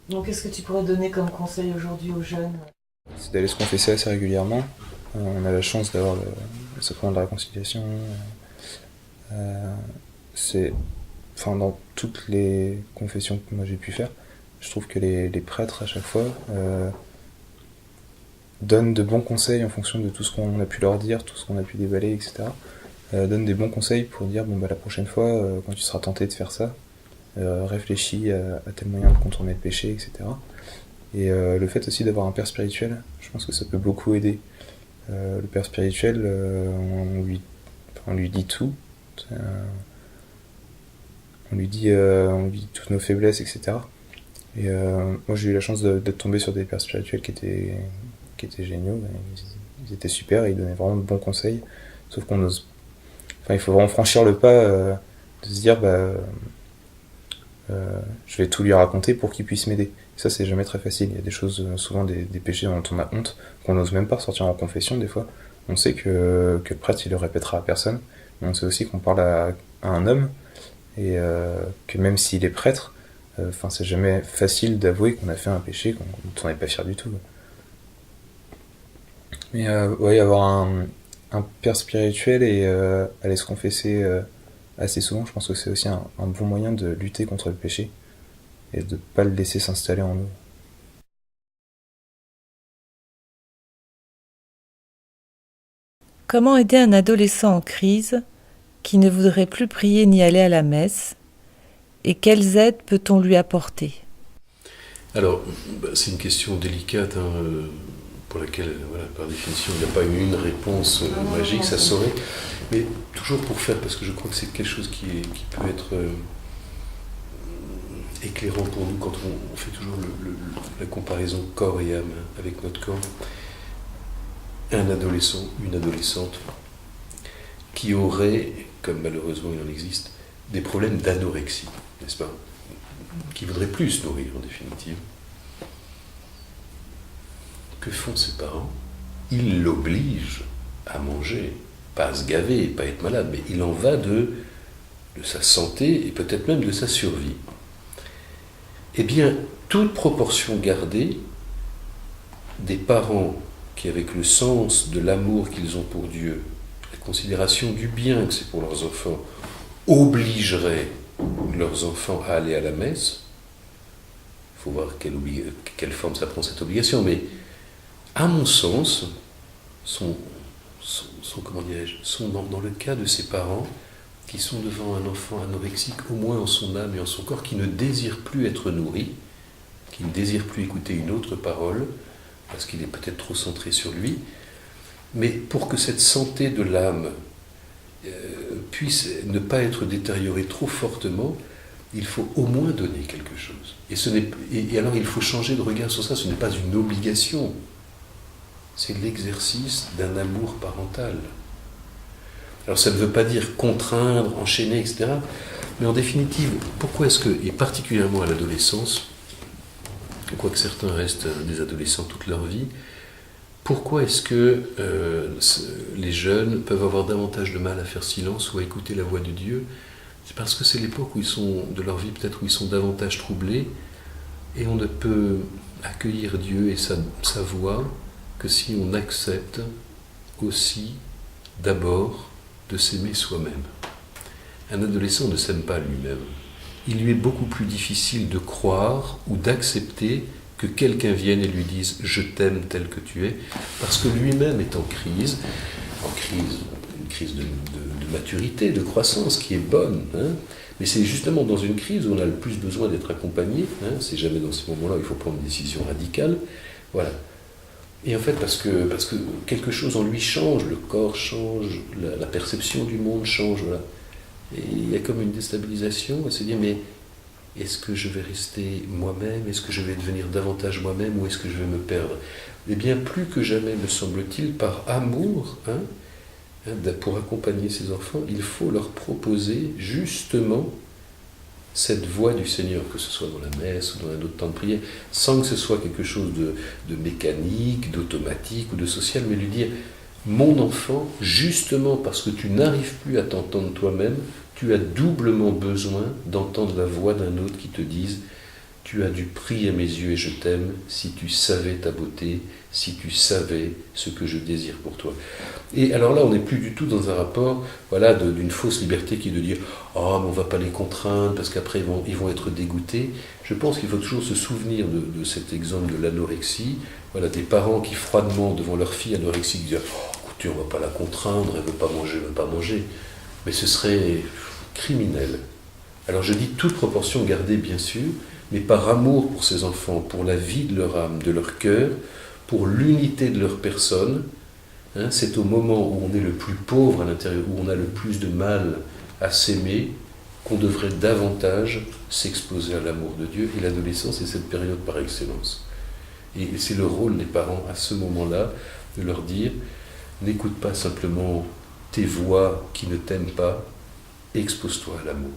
Donc, qu'est-ce que tu pourrais donner comme conseil aujourd'hui aux jeunes? C'est d'aller se confesser assez régulièrement. On a la chance d'avoir le sacrement de la réconciliation. Euh, c'est, enfin, dans toutes les confessions que moi j'ai pu faire, je trouve que les prêtres à chaque fois donnent de bons conseils en fonction de tout ce qu'on a pu leur dire, tout ce qu'on a pu déballer, etc. Donnent des bons conseils pour dire bon bah la prochaine fois, quand tu seras tenté de faire ça, réfléchis à tel moyen de contourner le péché, etc. Et le fait aussi d'avoir un père spirituel, je pense que ça peut beaucoup aider. Le père spirituel, on lui dit tout. Euh, on lui dit toutes nos faiblesses, etc. Et moi, j'ai eu la chance d'être tombé sur des pères spirituels qui étaient géniaux. Ils étaient super et ils donnaient vraiment de bons conseils. Sauf qu'on ose. Enfin, il faut vraiment franchir le pas de se dire, je vais tout lui raconter pour qu'il puisse m'aider. Ça, c'est jamais très facile. Il y a des choses, souvent des péchés dont on a honte, qu'on n'ose même pas sortir en confession des fois. On sait que le prêtre, il le répétera à personne. Mais on sait aussi qu'on parle à un homme et que même s'il est prêtre, c'est jamais facile d'avouer qu'on a fait un péché dont on n'est pas fier du tout. Mais ouais, avoir un père spirituel et aller se confesser assez souvent, je pense que c'est aussi un bon moyen de lutter contre le péché et de pas le laisser s'installer en nous. Comment aider un adolescent en crise qui ne voudrait plus prier ni aller à la messe, et quelles aides peut-on lui apporter? Alors, c'est une question délicate pour laquelle, voilà, par définition, il n'y a pas une réponse magique, ça saurait. Mais toujours pour faire, parce que je crois que c'est quelque chose qui peut être éclairant pour nous quand on fait toujours la comparaison corps et âme avec notre corps. Un adolescent, une adolescente qui aurait, comme malheureusement il en existe, des problèmes d'anorexie, n'est-ce pas? Qui voudrait plus se nourrir en définitive. Que font ses parents? Ils l'obligent à manger, pas à se gaver, pas à être malade, mais il en va de sa santé et peut-être même de sa survie. Eh bien, toute proportion gardée, des parents qui, avec le sens de l'amour qu'ils ont pour Dieu, la considération du bien que c'est pour leurs enfants, obligeraient leurs enfants à aller à la messe. Il faut voir quelle forme ça prend cette obligation, mais à mon sens, sont dans le cas de ces parents qui sont devant un enfant anorexique, au moins en son âme et en son corps, qui ne désire plus être nourri, qui ne désire plus écouter une autre parole, parce qu'il est peut-être trop centré sur lui. Mais pour que cette santé de l'âme puisse ne pas être détériorée trop fortement, il faut au moins donner quelque chose. Et alors il faut changer de regard sur ça, ce n'est pas une obligation, c'est l'exercice d'un amour parental. Alors ça ne veut pas dire contraindre, enchaîner, etc. Mais en définitive, pourquoi est-ce que, et particulièrement à l'adolescence, quoique certains restent des adolescents toute leur vie, pourquoi est-ce que les jeunes peuvent avoir davantage de mal à faire silence ou à écouter la voix de Dieu? C'est parce que c'est l'époque où ils sont, de leur vie peut-être où ils sont davantage troublés, et on ne peut accueillir Dieu et sa voix que si on accepte aussi d'abord de s'aimer soi-même. Un adolescent ne s'aime pas lui-même. Il lui est beaucoup plus difficile de croire ou d'accepter que quelqu'un vienne et lui dise « je t'aime tel que tu es », parce que lui-même est une crise de maturité, de croissance qui est bonne. Mais c'est justement dans une crise où on a le plus besoin d'être accompagné. C'est jamais dans ces moments-là où il faut prendre une décision radicale. Voilà. Et en fait, parce que quelque chose en lui change, le corps change, la perception du monde change. Voilà. Et il y a comme une déstabilisation à se dire, mais est-ce que je vais rester moi-même? Est-ce que je vais devenir davantage moi-même ou est-ce que je vais me perdre? Eh bien, plus que jamais, me semble-t-il, par amour, pour accompagner ses enfants, il faut leur proposer justement cette voix du Seigneur, que ce soit dans la messe ou dans un autre temps de prière, sans que ce soit quelque chose de mécanique, d'automatique ou de social, mais lui dire, mon enfant, justement parce que tu n'arrives plus à t'entendre toi-même, tu as doublement besoin d'entendre la voix d'un autre qui te dise Tu as du prix à mes yeux et je t'aime si tu savais ta beauté, si tu savais ce que je désire pour toi. Et alors là, on n'est plus du tout dans un rapport d'une fausse liberté qui est de dire « Oh, mais on ne va pas les contraindre parce qu'après ils vont être dégoûtés ». Je pense qu'il faut toujours se souvenir de cet exemple de l'anorexie. Voilà, des parents qui froidement, devant leur fille anorexique, disent « Oh, écoutez, on ne va pas la contraindre, elle ne veut pas manger, elle ne veut pas manger ». Mais ce serait criminel. Alors je dis toute proportion gardée, bien sûr, mais par amour pour ces enfants, pour la vie de leur âme, de leur cœur, pour l'unité de leur personne. C'est au moment où on est le plus pauvre à l'intérieur, où on a le plus de mal à s'aimer, qu'on devrait davantage s'exposer à l'amour de Dieu. Et l'adolescence est cette période par excellence. Et c'est le rôle des parents à ce moment-là de leur dire « N'écoute pas simplement tes voix qui ne t'aiment pas, expose-toi à l'amour ».